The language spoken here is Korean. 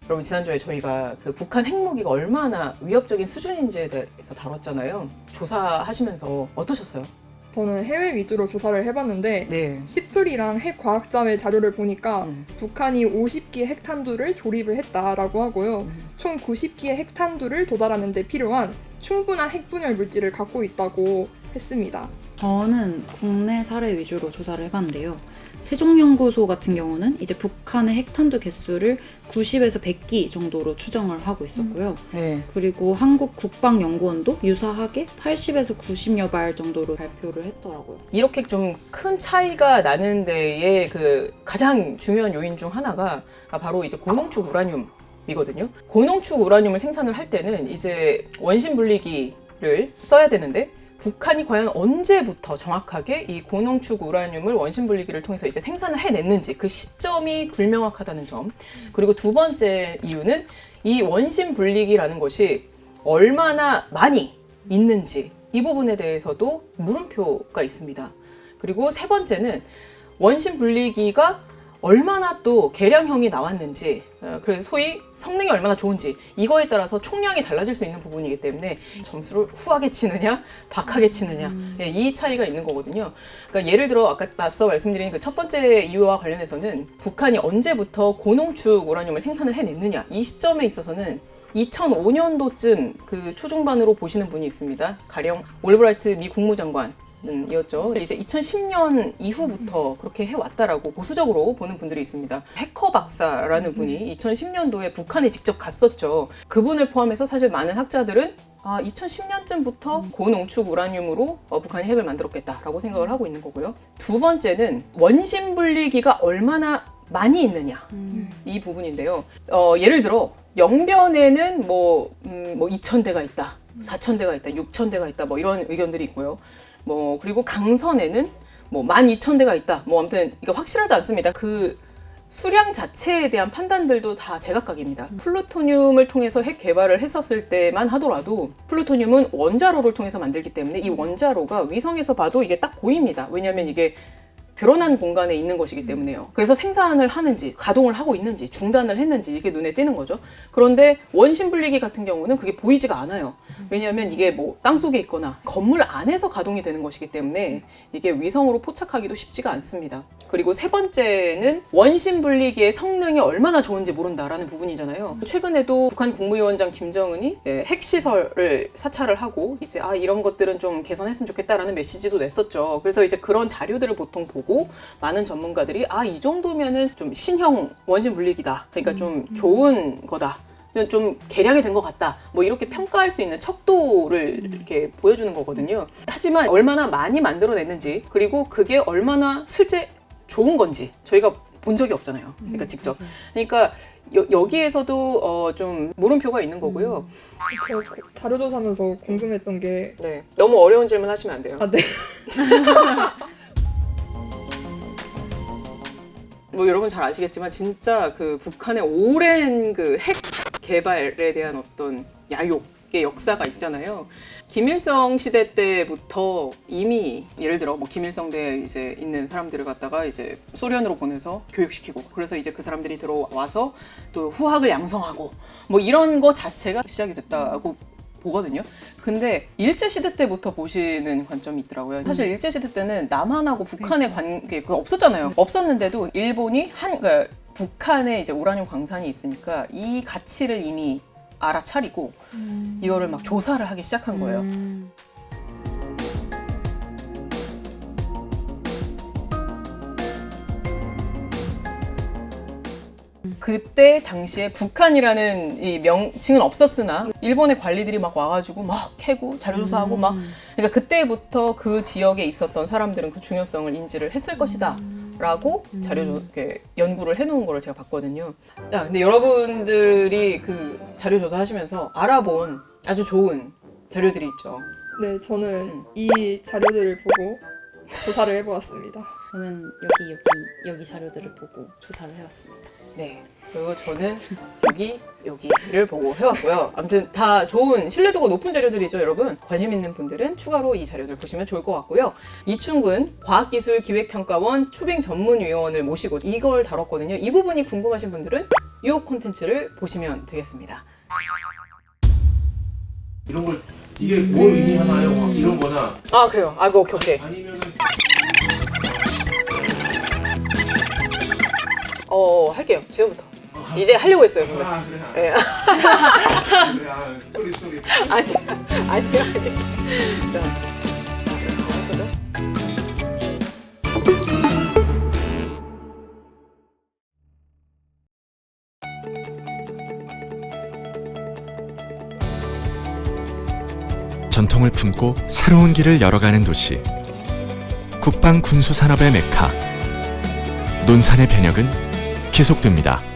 여러분 지난주에 저희가 그 북한 핵무기가 얼마나 위협적인 수준인지에 대해서 다뤘잖아요. 조사하시면서 어떠셨어요? 저는 해외 위주로 조사를 해봤는데 네. 시플이랑 핵과학자의 자료를 보니까 북한이 50기의 핵탄두를 조립을 했다라고 하고요. 총 90기의 핵탄두를 도달하는 데 필요한 충분한 핵분열 물질을 갖고 있다고 했습니다. 저는 국내 사례 위주로 조사를 해봤는데요. 세종연구소 같은 경우는 이제 북한의 핵탄두 개수를 90에서 100기 정도로 추정을 하고 있었고요. 네. 그리고 한국 국방연구원도 유사하게 80에서 90여 발 정도로 발표를 했더라고요. 이렇게 좀 큰 차이가 나는 데에 그 가장 중요한 요인 중 하나가 바로 이제 고농축 우라늄이거든요. 고농축 우라늄을 생산을 할 때는 이제 원심 분리기를 써야 되는데 북한이 과연 언제부터 정확하게 이 고농축 우라늄을 원심 분리기를 통해서 이제 생산을 해냈는지 그 시점이 불명확하다는 점. 그리고 두 번째 이유는 이 원심 분리기라는 것이 얼마나 많이 있는지 이 부분에 대해서도 물음표가 있습니다. 그리고 세 번째는 원심 분리기가 얼마나 또 개량형이 나왔는지, 그래서 소위 성능이 얼마나 좋은지 이거에 따라서 총량이 달라질 수 있는 부분이기 때문에 점수를 후하게 치느냐 박하게 치느냐 이 차이가 있는 거거든요. 그러니까 예를 들어 아까 앞서 말씀드린 그 첫 번째 이유와 관련해서는 북한이 언제부터 고농축 우라늄을 생산을 해냈느냐 이 시점에 있어서는 2005년도쯤 그 초중반으로 보시는 분이 있습니다. 가령 올브라이트 미 국무장관 이었죠. 이제 2010년 이후부터 그렇게 해왔다라고 보수적으로 보는 분들이 있습니다. 해커 박사라는 분이 2010년도에 북한에 직접 갔었죠. 그분을 포함해서 사실 많은 학자들은 2010년쯤부터 고농축 우라늄으로 북한이 핵을 만들었겠다라고 생각을 하고 있는 거고요. 두 번째는 원심 분리기가 얼마나 많이 있느냐 이 부분인데요. 예를 들어 영변에는 뭐 2,000대가 있다, 4,000대가 있다, 6,000대가 있다, 뭐 이런 의견들이 있고요. 그리고 강선에는 12,000대가 있다. 아무튼 이거 확실하지 않습니다. 그 수량 자체에 대한 판단들도 다 제각각입니다. 플루토늄을 통해서 핵 개발을 했었을 때만 하더라도 플루토늄은 원자로를 통해서 만들기 때문에 이 원자로가 위성에서 봐도 이게 딱 보입니다. 왜냐하면 이게 드러난 공간에 있는 것이기 때문에요. 그래서 생산을 하는지 가동을 하고 있는지 중단을 했는지 이게 눈에 띄는 거죠. 그런데 원심 분리기 같은 경우는 그게 보이지가 않아요. 왜냐하면 이게 땅속에 있거나 건물 안에서 가동이 되는 것이기 때문에 이게 위성으로 포착하기도 쉽지가 않습니다. 그리고 세 번째는 원심 분리기의 성능이 얼마나 좋은지 모른다라는 부분이잖아요. 최근에도 북한 국무위원장 김정은이 핵시설을 사찰을 하고 이제 이런 것들은 좀 개선했으면 좋겠다라는 메시지도 냈었죠. 그래서 이제 그런 자료들을 보통 보고 많은 전문가들이 이 정도면은 좀 신형 원심 분리기다. 그러니까 좀 좋은 거다. 좀 개량이 된 것 같다. 이렇게 평가할 수 있는 척도를 이렇게 보여주는 거거든요. 하지만 얼마나 많이 만들어냈는지 그리고 그게 얼마나 실제 좋은 건지 저희가 본 적이 없잖아요. 그러니까 직접. 그러니까 여기에서도 좀 물음표가 있는 거고요. 저 자료조사하면서 궁금했던 게 네, 너무 어려운 질문 하시면 안 돼요. 네. 여러분 잘 아시겠지만 진짜 그 북한의 오랜 그 핵 개발에 대한 어떤 야욕의 역사가 있잖아요. 김일성 시대 때부터 이미 예를 들어 김일성대에 이제 있는 사람들을 갖다가 이제 소련으로 보내서 교육시키고 그래서 이제 그 사람들이 들어와서 또 후학을 양성하고 이런 거 자체가 시작이 됐다고 보거든요. 근데 일제시대 때부터 보시는 관점이 있더라고요. 사실 일제시대 때는 남한하고 북한의 관계가 없었잖아요. 없었는데도 일본이 그러니까 북한에 이제 우라늄 광산이 있으니까 이 가치를 이미 알아차리고 이거를 막 조사를 하기 시작한 거예요. 그때 당시에 북한이라는 이 명칭은 없었으나 일본의 관리들이 막 와가지고 막 캐고 자료조사하고 그러니까 그때부터 그 지역에 있었던 사람들은 그 중요성을 인지를 했을 것이다 라고 연구를 해놓은 거를 제가 봤거든요. 자, 근데 여러분들이 그 자료조사 하시면서 알아본 아주 좋은 자료들이 있죠. 네, 저는 이 자료들을 보고 조사를 해보았습니다. 저는 여기 자료들을 보고 조사를 해왔습니다. 네. 그리고 저는 여기를 보고 해왔고요. 아무튼 다 좋은 신뢰도가 높은 자료들이죠, 여러분. 관심 있는 분들은 추가로 이 자료들 보시면 좋을 것 같고요. 이충근 과학기술기획평가원 초빙전문위원을 모시고 이걸 다뤘거든요. 이 부분이 궁금하신 분들은 이 콘텐츠를 보시면 되겠습니다. 이런 걸 이게 뭘 의미하나요? 막 이런 거나 아, 그래요. 아, 오케이. 아니면은 할게요. 지금부터. 이제 하려고 했어요, 근데. 그래. 예. 그래. 쏘리. 아니요. 자, 이렇게 해보죠. 전통을 품고 새로운 길을 열어가는 도시 국방 군수 산업의 메카 논산의 변혁은 계속됩니다.